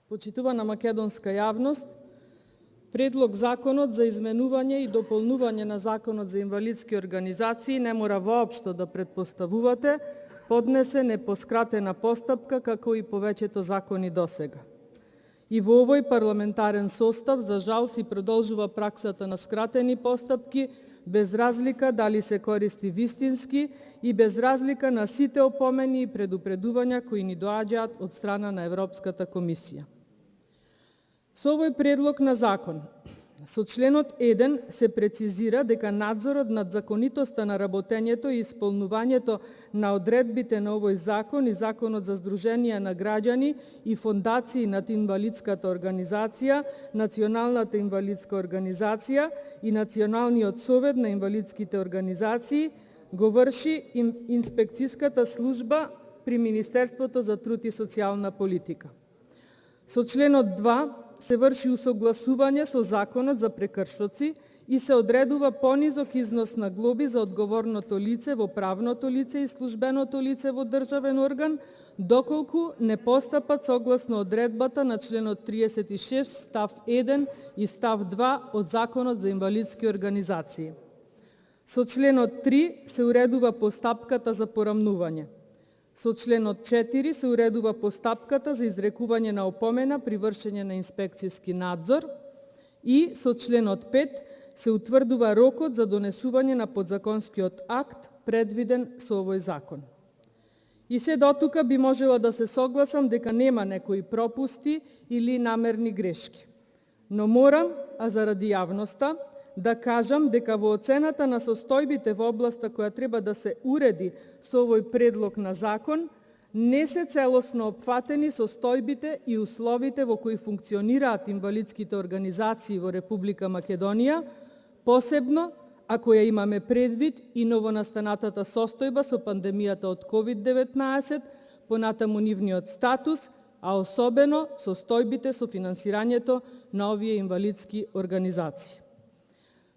Почитувана македонска јавност, Предлог законот за изменување и дополнување на Законот за инвалидски организации не мора воопшто да предпоставувате поднесен е по скратена постапка како и повеќето закони досега. И во овој парламентарен состав, за жал, си продолжува праксата на скратени постапки, без разлика дали се користи вистински и без разлика на сите опомени и предупредувања кои ни доаѓаат од страна на Европската комисија. Со овој предлог на закон, со членот 1 се прецизира дека надзорот над законитоста на работењето и исполнувањето на одредбите на овој закон и Законот за здруженија на граѓани и фондации над инвалидската организација, Националната инвалидска организација и Националниот совет на инвалидските организации го врши инспекцијската служба при Министерството за труд и социјална политика. Со членот 2 се врши усогласување со Законот за прекршоци и се одредува понизок износ на глоби за одговорното лице во правното лице и службеното лице во државен орган, доколку не постапат согласно одредбата на членот 36 став 1 и став 2 од Законот за инвалидски организации. Со членот 3 се уредува постапката за порамнување. Со членот 4 се уредува постапката за изрекување на опомена при вршење на инспекцијски надзор и со членот 5 се утврдува рокот за донесување на подзаконскиот акт предвиден со овој закон. И се дотука би можела да се согласам дека нема некои пропусти или намерни грешки. Но морам, а заради јавноста, да кажам дека во оцената на состојбите во областа која треба да се уреди со овој предлог на закон, не се целосно опфатени состојбите и условите во кои функционираат инвалидските организации во Република Македонија, посебно ако ја имаме предвид и новонастанатата состојба со пандемијата од COVID-19, понатаму нивниот статус, а особено состојбите со финансирањето на овие инвалидски организации.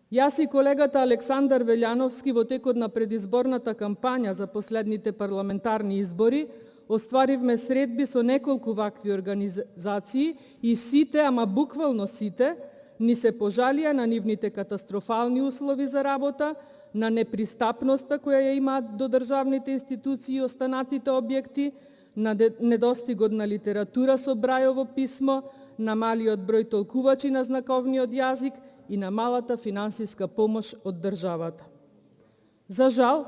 Јас и колегата Александар Велјановски во текот на предизборната кампања за последните парламентарни избори остваривме средби со неколку вакви организации и сите, ама буквално сите, ни се пожалија на нивните катастрофални услови за работа, на непристапноста која ја имаат до државните институции и останатите објекти, на недостигот на литература со Брајово писмо, на малиот број толкувачи на знаковниот јазик и на малата финансиска помош од државата. За жал,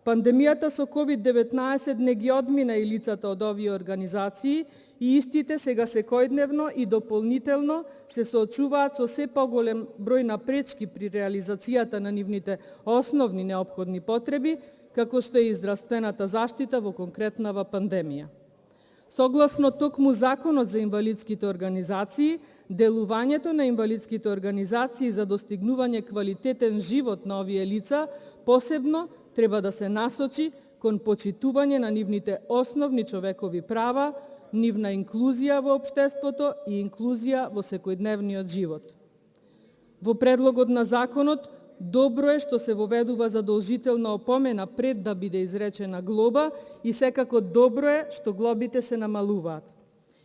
пандемијата со COVID-19 не ги одмина и лицата од овие организации и истите сега секојдневно и дополнително се соочуваат со се поголем број на пречки при реализацијата на нивните основни неопходни потреби, како што е и здравствената заштита во конкретнава пандемија. Согласно токму Законот за инвалидските организации, делувањето на инвалидските организации за достигнување квалитетен живот на овие лица посебно треба да се насочи кон почитување на нивните основни човекови права, нивна инклузија во општеството и инклузија во секојдневниот живот. Во предлогот на законот добро е што се воведува задолжителна опомена пред да биде изречена глоба и секако добро е што глобите се намалуваат.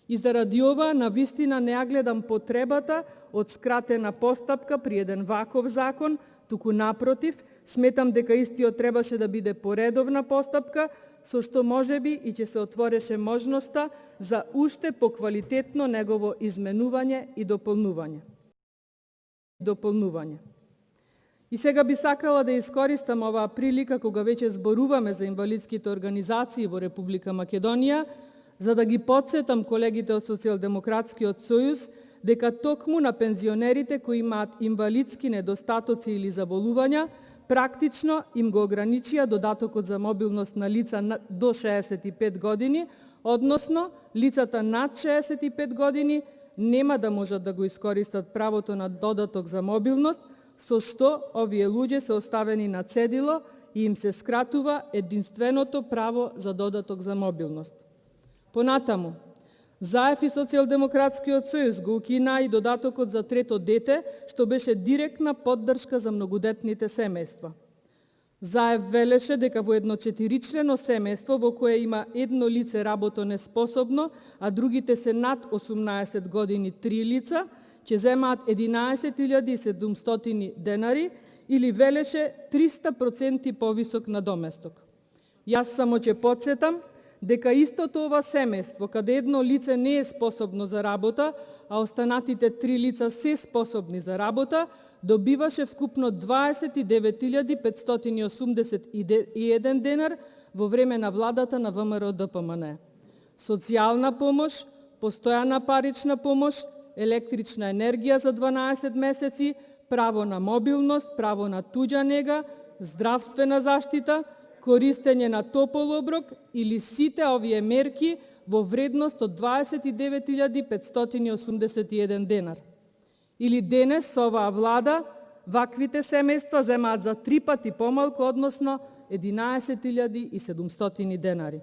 И заради ова, навистина не ја гледам потребата од скратена постапка при еден ваков закон, туку напротив, сметам дека истиот требаше да биде поредовна постапка, со што можеби и ќе се отвореше можноста за уште поквалитетно негово изменување и дополнување. И сега би сакала да искористам оваа прилика кога веќе зборуваме за инвалидските организации во Република Македонија, за да ги потсетам колегите од Социјалдемократскиот сојуз дека токму на пензионерите кои имаат инвалидски недостатоци или заболувања, практично им го ограничија додатокот за мобилност на лица до 65 години, односно лицата над 65 години нема да можат да го искористат правото на додаток за мобилност, со што овие луѓе се оставени на цедило и им се скратува единственото право за додаток за мобилност. Понатаму, ЗАЕФ и Социјалдемократскиот сојуз го укина и додатокот за трето дете, што беше директна поддршка за многодетните семејства. Заев велеше дека во едно 4-члено семејство во кое има едно лице работонеспособно, а другите се над 18 години 3 лица, ќе земаат 11.700 денари или велеше 300% повисок надоместок. Јас само ќе потсетам дека истото ова семејство, каде едно лице не е способно за работа, а останатите 3 лица се способни за работа, добиваше вкупно 29.581 денар во време на владата на ВМРО-ДПМН. Социјална помош, постојана парична помош, електрична енергија за 12 месеци, право на мобилност, право на туѓа нега, здравствена заштита, користење на топол оброк или сите овие мерки во вредност од 29.581 денар. Или денес со оваа влада ваквите семејства земаат за 3 пати помалку, односно 11.700 денари.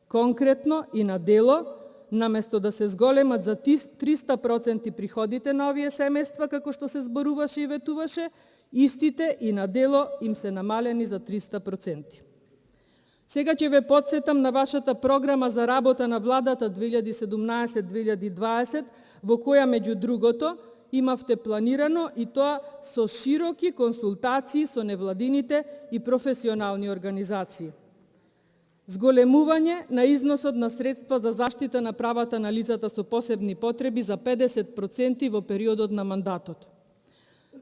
Конкретно и на дело, наместо да се зголемат за 300% приходите на овие семејства, како што се зборуваше и ветуваше, истите и на дело им се намалени за 300%. Сега ќе ве потсетам на вашата програма за работа на владата 2017-2020, во која, меѓу другото, имавте планирано и тоа со широки консултации со невладините и професионални организации. Зголемување на износот на средства за заштита на правата на лицата со посебни потреби за 50% во периодот на мандатот.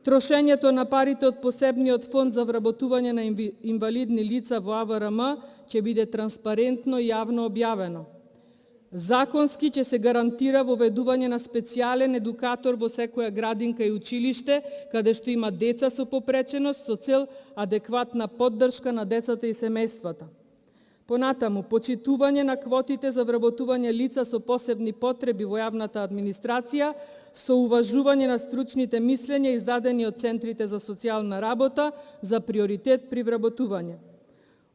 Трошењето на парите од посебниот фонд за вработување на инвалидни лица во АВРМ ќе биде транспарентно и јавно објавено. Законски ќе се гарантира воведување на специјален едукатор во секоја градинка и училиште, каде што има деца со попреченост, со цел адекватна поддршка на децата и семејствата. Понатаму, почитување на квотите за вработување лица со посебни потреби во јавната администрација, со уважување на стручните мислења издадени од центрите за социјална работа за приоритет при вработување.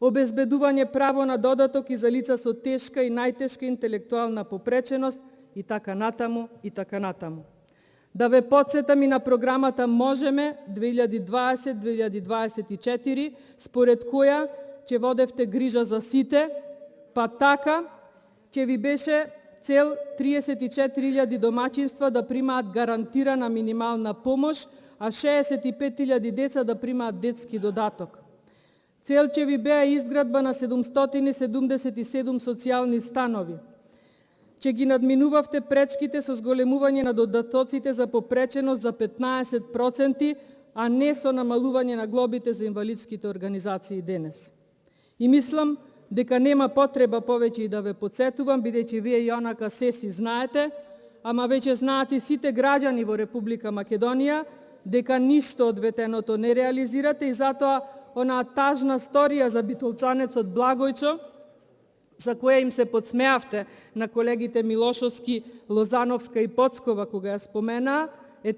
Обезбедување право на додаток и за лица со тешка и најтешка интелектуална попреченост и така натаму, и така натаму. Да ве потсетам и на програмата Можеме 2020-2024, според која ќе водевте грижа за сите, па така ќе ви беше цел 34.000 домаќинства да примаат гарантирана минимална помош, а 65.000 деца да примаат детски додаток. Цел ќе ви беа изградба на 777 социјални станови. Ќе ги надминувавте пречките со зголемување на додатоците за попреченост за 15%, а не со намалување на глобите за инвалидските организации денес. И мислам дека нема потреба повеќе и да ве потсетувам, бидејќи вие и онака се си знаете, ама веќе знаат и сите граѓани во Република Македонија, дека ништо од ветеното не реализирате и затоа онаа тажна сторија за битолчанецот Благојчо, за која им се подсмеавте на колегите Милошовски, Лозановска и Поцкова кога ја споменаа,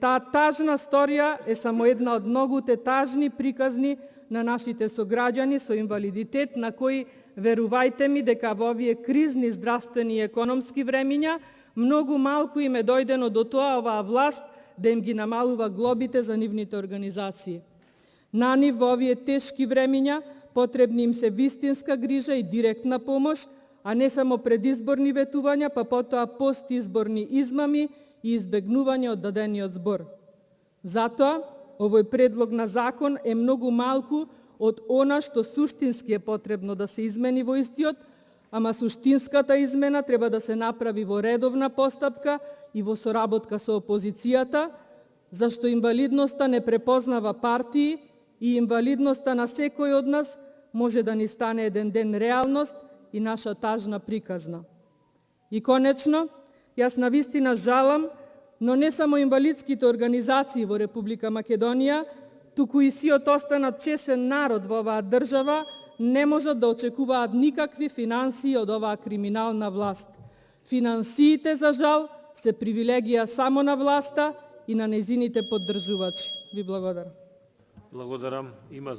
таа тажна сторија е само една од многуте тажни приказни на нашите сограѓани со инвалидитет, на кои, верувајте ми, дека во овие кризни здравствени и економски времиња, многу малку им е дојдено до тоа оваа власт да им ги намалува глобите за нивните организации. На нив во овие тешки времиња потребни им се вистинска грижа и директна помош, а не само предизборни ветувања, па потоа постизборни измами и избегнување од дадениот збор. Затоа, овој предлог на закон е многу малку од она што суштински е потребно да се измени во истиот, ама суштинската измена треба да се направи во редовна постапка и во соработка со опозицијата, зашто инвалидноста не препознава партии и инвалидноста на секој од нас може да ни стане еден ден реалност и наша тажна приказна. И конечно, јас навистина жалам, но не само инвалидските организации во Република Македонија, туку и сиот останат чесен народ во оваа држава не можат да очекуваат никакви финансии од оваа криминална власт. Финансиите, за жал, се привилегија само на власта и на нејзините поддржувачи. Ви благодарам. Благодарам. Има